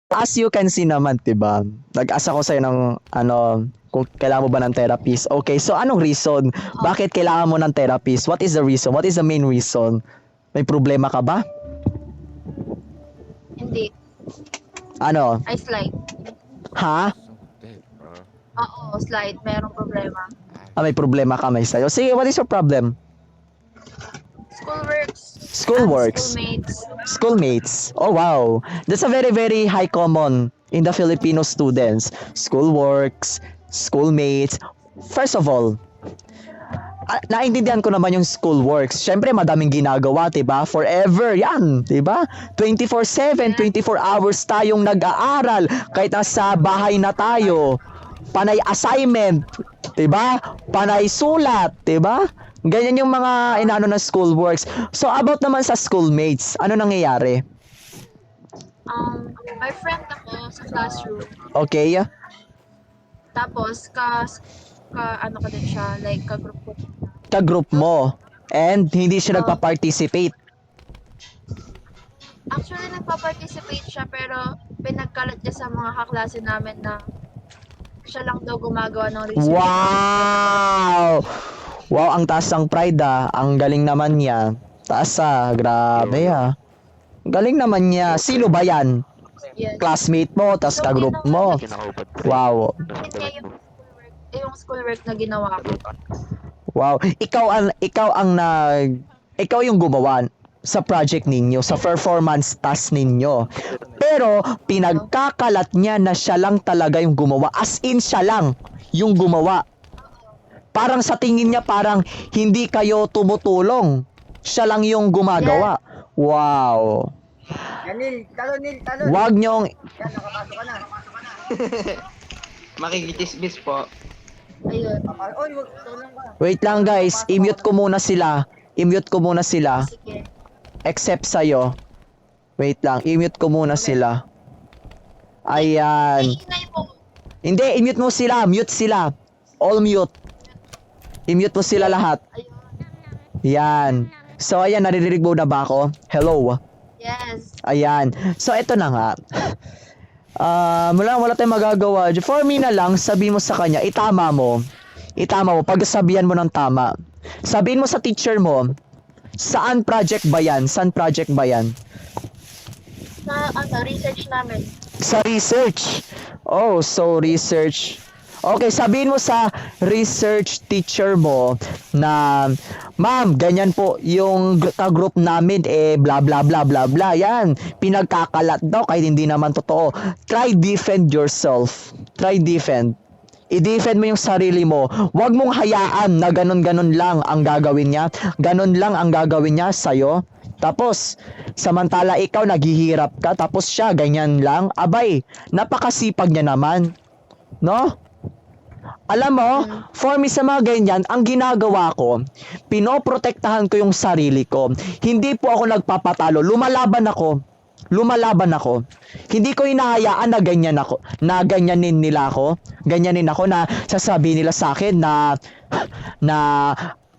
As you can see naman, 'di ba? Nag-asa ko sa'yo ng kung kailangan mo ba ng therapist. Okay, so anong reason? Bakit kailangan mo ng therapist? What is the reason? What is the main reason? May problema ka ba? Hindi. Ano? Ay, slide. Ha? Oo, slide. Merong problema. May problema ka may sa'yo. Sige, what is your problem? Schoolworks. Schoolworks. Schoolmates. Schoolmates. Oh, wow. That's a very, very high common in the Filipino students. Schoolworks, schoolmates. First of all, naintindihan ko naman yung schoolworks. Siyempre, madaming ginagawa, 'di ba? Forever 'yan, 'di ba? 24/7, 24 hours tayong nag-aaral kahit nasa bahay na tayo. Panay assignment, 'di ba? Panay sulat, 'di ba? Ganyan yung mga inaano na schoolworks. So about naman sa schoolmates, ano nangyayari? May friend ako sa classroom. Okay? Tapos, ano ka din siya, like, ka-group ko. Ka-group mo. And hindi siya nagpa-participate. Actually, nagpa-participate siya, pero pinagkalat niya sa mga kaklase namin na siya lang daw gumagawa ng research. Wow! Wow, ang taas ng pride ah. Ang galing naman niya. Taas ah. Grabe ah. Galing naman niya. Sino ba yan? Yes. Classmate mo, tas ka-group mo. Wow. Yung schoolwork na ginawa ko. Wow. Ikaw yung gumawa sa project ninyo, sa performance task ninyo. Pero pinagkakalat niya na siya lang talaga yung gumawa. As in siya lang yung gumawa. Parang sa tingin niya parang hindi kayo tumutulong. Siya lang yung gumagawa. Wow. Nil, talon. Wag niyong Yan, nakapasok ka na. Makikitismis po. Ayun. Oy, wag, tulong ka. wait lang guys, i-mute ko muna sila. I-mute ko muna sila. Sige. Except sa'yo. Wait lang, i-mute ko muna sila. Ayan. Ingay mo. Hindi, i-mute mo sila. Mute sila. All mute. I-mute mo sila lahat. Ayun. Yan. So, ayan, naririnig mo na ba ako? Hello. Yes. Ayan. So, ito na nga. Wala tayong magagawa. For me na lang, sabihin mo sa kanya, itama mo. Pagsabihan mo ng tama. Sabihin mo sa teacher mo, saan project ba yan? Sa Research namin. Sa research. Oh, so research. Okay, sabihin mo sa research teacher mo na, ma'am, ganyan po yung ka-group namin, bla bla bla bla bla. Yan, pinagkakalat daw kahit hindi naman totoo. Try defend yourself. I-defend mo yung sarili mo. Huwag mong hayaan na ganun-ganun lang ang gagawin niya. Ganun lang ang gagawin niya sa'yo. Tapos, samantala ikaw naghihirap ka, tapos siya ganyan lang. Abay, napakasipag niya naman. No? Alam mo, for me sa mga ganyan, ang ginagawa ko, pinoprotektahan ko yung sarili ko. Hindi po ako nagpapatalo. Lumalaban ako. Hindi ko hinahayaan na ganyanin nila ako. Ganyanin ako na sasabihin nila sa akin na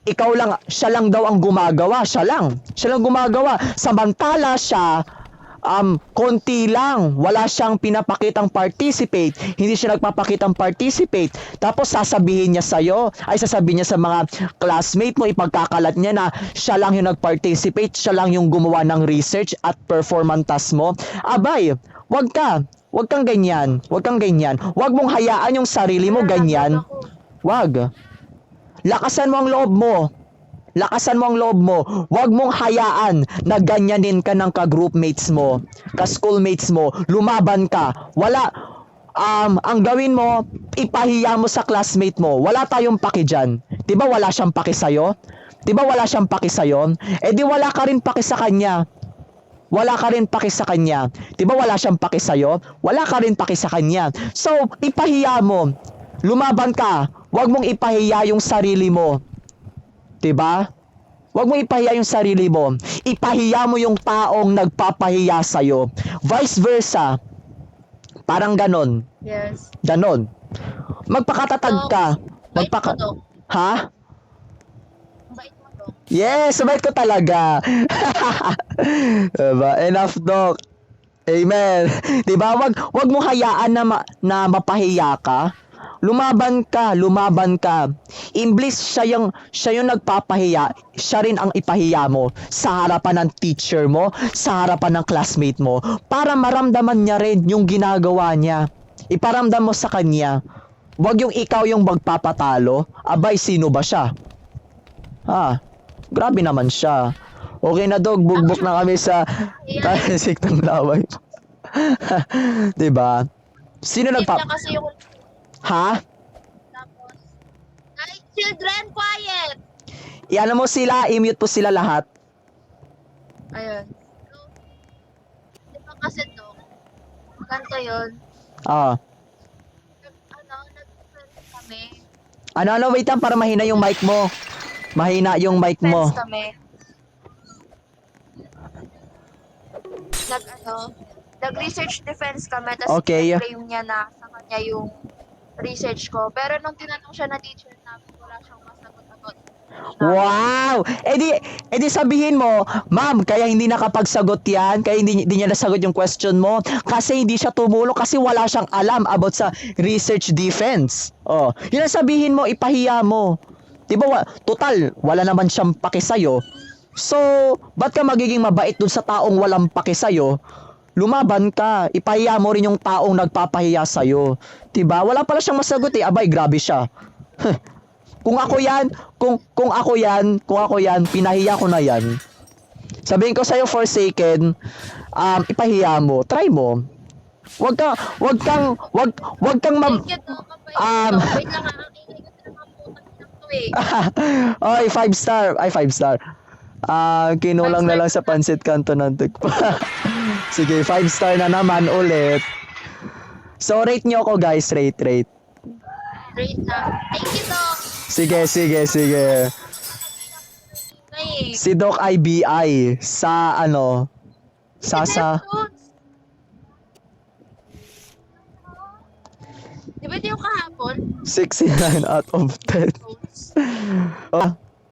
ikaw lang, siya lang daw ang gumagawa. Siya lang gumagawa. Samantala siya, konti lang, wala siyang pinapakitang participate, hindi siya nagpapakitang participate, tapos sasabihin niya sa mga classmate mo, ipagkakalat niya na siya lang yung nag-participate, siya lang yung gumawa ng research at performance task mo. Abay, wag kang ganyan, wag mong hayaan yung sarili mo ganyan, wag. Lakasan mo ang loob mo. Huwag mong hayaan na ganyanin ka ng ka-groupmates mo, ka-schoolmates mo. Lumaban ka. Ang gawin mo, ipahiya mo sa classmate mo. Wala tayong paki dyan. Diba wala siyang paki sa'yo? Di wala ka rin paki sa kanya. Diba wala siyang paki sa'yo? Wala ka rin paki sa kanya. So, ipahiya mo. Lumaban ka. Huwag mong ipahiya yung sarili mo. Diba? Huwag mo ipahiya yung sarili mo. Ipahiya mo yung taong nagpapahiya sa'yo. Vice versa. Parang ganon. Yes. Ganon. Magpakatatag ka. Bait mo, Dok. Ha? Bait mo, Dok. Yes, sabay ko talaga. Diba? Enough, Doc. Amen. 'Di ba? Wag mo hayaan na mapahiya ka. Lumaban ka, lumaban ka. Imblis siya yung nagpapahiya, siya rin ang ipahiya mo sa harapan ng teacher mo, sa harapan ng classmate mo, para maramdaman niya rin yung ginagawa niya. Iparamdam mo sa kanya. Wag yung ikaw yung magpapatalo. Abay, sino ba siya? Grabe naman siya. Okay na dog, bugbok na kami sa talsik ng laway. 'Di ba? Sino Team nagpa... niya kasi yung Ha? tapos. Ay, children, quiet! Iano mo sila, i-mute po sila lahat. Ayun. So, di ba kasi to, ganito yun. Ah. Nag-friends kami. Ano, wait lang para mahina yung mic mo. Mahina yung mic mo. Friends kami. Nag-research defense kami, tapos Okay. claim niya na sa kanya yung research ko. Pero nung tinanong siya na teacher namin, wala siyang masagot-sagot. Wow! Edi sabihin mo, ma'am, kaya hindi nakapagsagot yan, kaya hindi niya nasagot yung question mo, kasi hindi siya tumulong, kasi wala siyang alam about sa research defense. Oh, yun ang sabihin mo, ipahiya mo. Diba, total, wala naman siyang pake sa'yo. So, ba't ka magiging mabait dun sa taong walang pake sa'yo? Lumaban ka, ipahiya mo rin yung taong nagpapahiya sa'yo. Diba? Wala pala siyang masagot eh. Abay, grabe siya. Kung ako yan, kung ako yan, pinahiya ko na yan. Sabihin ko sa'yo, Forsaken, ipahiya mo, try mo. Wag kang Thank you, Doc. Wait lang, ang ingay kasi ng mga putang ina to eh. Oy, 5 star. Ay, 5 star. Kinulang na lang sa Pansit Canton ng Tugpa. Sige, 5 star na naman ulit. So, rate nyo ako, guys. Rate. Great na. Thank you, Doc. Sige. Ay, Si Doc IBI sa sa di ba ito yung kahapon? 69 out of 10. Oh,